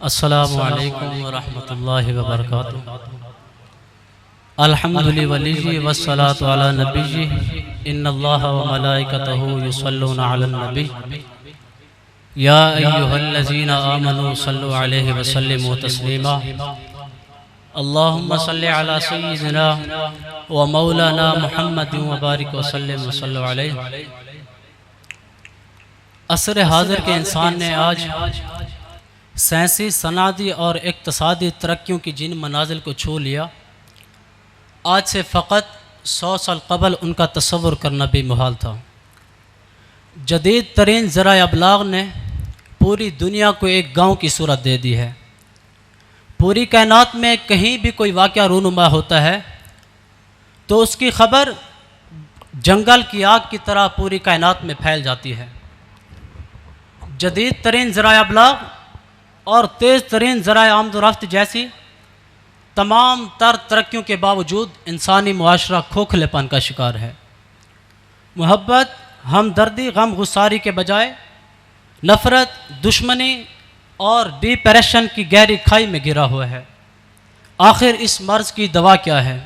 अस्सलामु अलैकुम वरहमतुल्लाहि वबरकातुहू। अल्हम्दुलिल्लाहि वलिय्यि वस्सलातु अला नबिय्यि इन्नल्लाह व मलाइकतहू युसल्लूना अलन नबी या अय्युहल्लज़ीना आमनू सल्लु अलैहि व सल्लिमू तस्लीमा। अल्लाहुम्मा सल्लि अला सय्यिदिना व मौलाना मुहम्मदिन व बारिक व सल्लिम व सल्लु अलैहि। असर हाज़िर के इंसान ने आज साइंसी, सनादी और इक़्तिसादी तरक्कियों की जिन मनाजिल को छू लिया, आज से फ़कत 100 साल कबल उनका तसव्वुर करना भी मुहाल था। जदीद तरीन ज़राए अबलाग ने पूरी दुनिया को एक गांव की सूरत दे दी है। पूरी कायनात में कहीं भी कोई वाक़या रूनुमा होता है तो उसकी ख़बर जंगल की आग की तरह पूरी कायनात में फैल जाती है। जदीद तरीन ज़राए अबलाग और तेज़ तरीन ज़राए आमदोरफ्त जैसी तमाम तर तरक्कियों के बावजूद इंसानी मुआशरा खोखलेपन का शिकार है। मोहब्बत, हमदर्दी, गम गुसारी के बजाय नफ़रत, दुश्मनी और डिप्रेशन की गहरी खाई में गिरा हुआ है। आखिर इस मर्ज़ की दवा क्या है?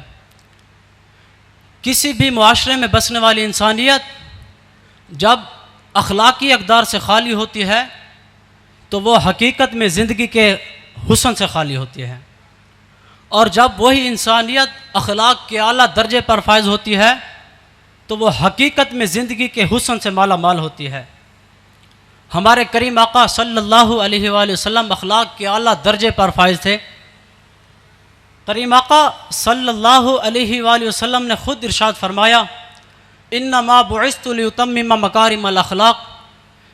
किसी भी मुआशरे में बसने वाली इंसानियत जब अखलाकी अक़दार से खाली होती है तो वो हकीकत में ज़िंदगी के हुस्न से खाली होती है, और जब वही इंसानियत अखलाक के आला दर्जे पर फायज़ होती है तो वो हकीकत में ज़िंदगी के हुस्न से माला माल होती है। हमारे करीम आका सल्लल्लाहु अलैहि वसल्लम अखलाक के आला दर्जे पर फायज़ थे। करीम आका सल्लल्लाहु अलैहि वसल्लम ने ख़ुद इरशाद फरमाया, इन्नमा बुइस्तु लिउतम्मिम मकारिमल अखलाक,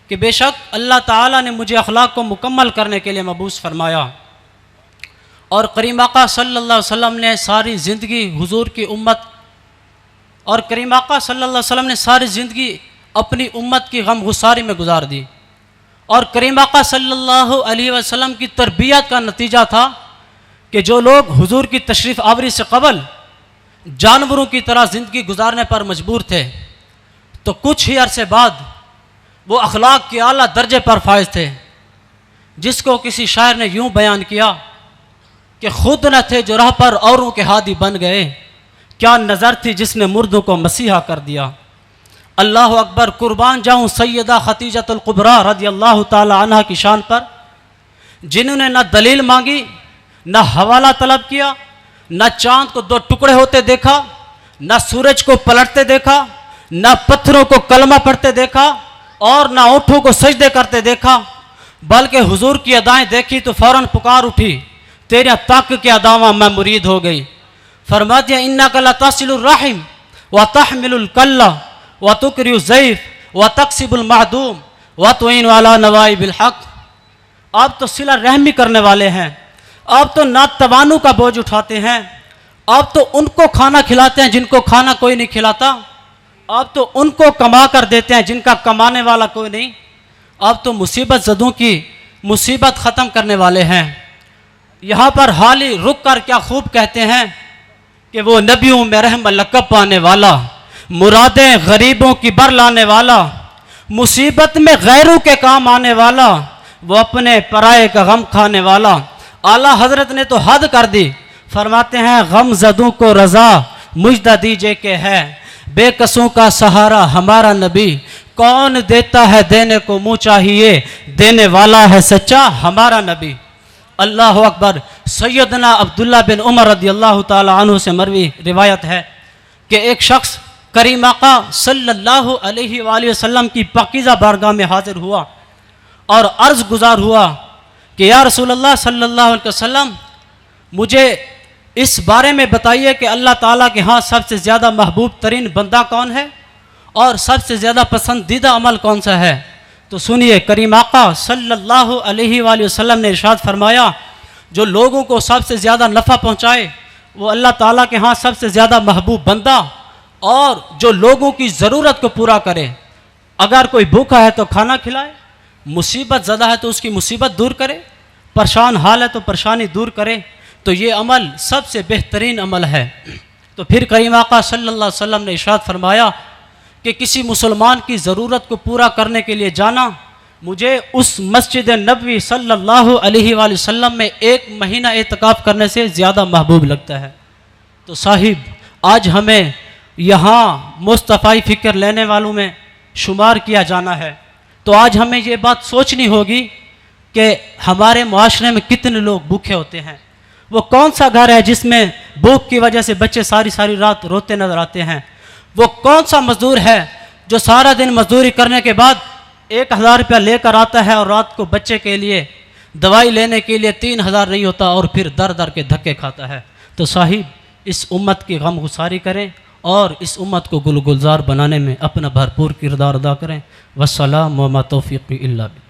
कि बेशक अल्लाह ताला ने मुझे अखलाक को मुकम्मल करने के लिए मबूस फरमाया। और करीम आका सल्लल्लाहु अलैहि वसल्लम ने सारी ज़िंदगी हुजूर की उम्मत और करीम आका सल्लल्लाहु अलैहि वसल्लम ने सारी ज़िंदगी अपनी उम्मत की गम गुसारी में गुजार दी। और करीम आका सल्लल्लाहु अलैहि वसल्लम की तरबियत का नतीजा था कि जो लोग हुजूर की तशरीफ़ आवरी से कबल जानवरों की तरह ज़िंदगी गुजारने पर मजबूर थे, तो कुछ ही अरसे बाद वो अखलाक के आला दर्जे पर फायज़ थे, जिसको किसी शायर ने यूँ बयान किया कि खुद न थे जो राह पर औरों के हादी बन गए, क्या नज़र थी जिसने मुर्दों को मसीहा कर दिया। अल्लाह अकबर, कुर्बान जाऊँ सैयदा खतीजतुल कुबरा रज़ियल्लाहु ताला अन्हा की शान पर, जिन्होंने न दलील मांगी, न हवाला तलब किया, न चाँद को 2 टुकड़े होते देखा, न सूरज को पलटते देखा, न पत्थरों को कलमा पढ़ते देखा और न ऊँटों को सजदे करते देखा, बल्कि हुजूर की अदाएँ देखी तो फ़ौरन पुकार उठी, तेरे तक के अदावा मैं मुरीद हो गई। फरमा दिया, इन्नका लतसिलुर रहिम व तहमिलुल कल्ला व तुकरियु ज़ैफ़ व तक्सिबुल महदूम व तुईनु अला नवाइबिल हक़। आप तो सिला रहमी करने वाले हैं, आप तो नातवानों का बोझ उठाते हैं, आप तो उनको खाना खिलाते हैं जिनको खाना कोई नहीं खिलाता, आप तो उनको कमा कर देते हैं जिनका कमाने वाला कोई नहीं, आप तो मुसीबत ज़दों की मुसीबत ख़त्म करने वाले हैं। यहाँ पर हाल ही रुक कर क्या खूब कहते हैं कि वो नबियों में रहम लक़ब पाने वाला, मुरादें गरीबों की बर लाने वाला, मुसीबत में गैरों के काम आने वाला, वो अपने पराये का गम खाने वाला। आला हजरत ने तो हद कर दी, फरमाते हैं गम ज़दों को रज़ा मुजदा दीजिए के है, बेकसों का सहारा हमारा नबी, कौन देता है देने को मुँह चाहिए, देने वाला है सच्चा हमारा नबी। अल्लाह अकबर। सैयदना अब्दुल्ला बिन उमर रज़ियल्लाहु ताला अन्हु से मरवी रिवायत है कि एक शख्स करीम आका सल्लल्लाहु अलैहि वसल्लम की पाकीज़ा बारगाह में हाजिर हुआ और अर्ज़ गुजार हुआ कि या रसूलल्लाह सल्लल्लाहु अलैहि वसल्लम, मुझे इस बारे में बताइए कि अल्लाह ताला के यहाँ सबसे ज़्यादा महबूब तरीन बंदा कौन है और सबसे ज़्यादा पसंदीदा अमल कौन सा है। तो सुनिए, करीम आका सल्लल्लाहु अलैहि वसल्लम ने इरशाद फरमाया, जो लोगों को सबसे ज़्यादा नफ़ा पहुँचाए वो अल्लाह ताला के यहाँ सबसे ज़्यादा महबूब बंदा, और जो लोगों की ज़रूरत को पूरा करे। अगर कोई भूखा है तो खाना खिलाए, मुसीबत ज़दा है तो उसकी मुसीबत दूर करे, परेशान हाल है तो परेशानी दूर करे, तो ये अमल सबसे बेहतरीन अमल है। तो फिर करीम आका सल्लल्लाहु अलैहि वसल्लम ने इरशाद फरमाया कि किसी मुसलमान की ज़रूरत को पूरा करने के लिए जाना मुझे उस मस्जिद नबवी सल्लल्लाहु अलैहि वसल्लम में 1 महीना एतकाफ़ करने से ज़्यादा महबूब लगता है। तो साहिब, आज हमें यहाँ मुस्तफ़ाई फ़िक्र लेने वालों में शुमार किया जाना है। तो आज हमें ये बात सोचनी होगी कि हमारे मुआशरे में कितने लोग भूखे होते हैं। वो कौन सा घर है जिसमें भूख की वजह से बच्चे सारी सारी रात रोते नजर आते हैं। वो कौन सा मजदूर है जो सारा दिन मजदूरी करने के बाद 1000 रुपया लेकर आता है और रात को बच्चे के लिए दवाई लेने के लिए 3000 नहीं होता और फिर दर दर के धक्के खाता है। तो साहिब, इस उम्मत की गमगुसारी करें और इस उम्मत को गुलगुलजार बनाने में अपना भरपूर किरदार अदा करें। वस्सलाम व मा तौफीक़ी इल्ला बिल्लाह।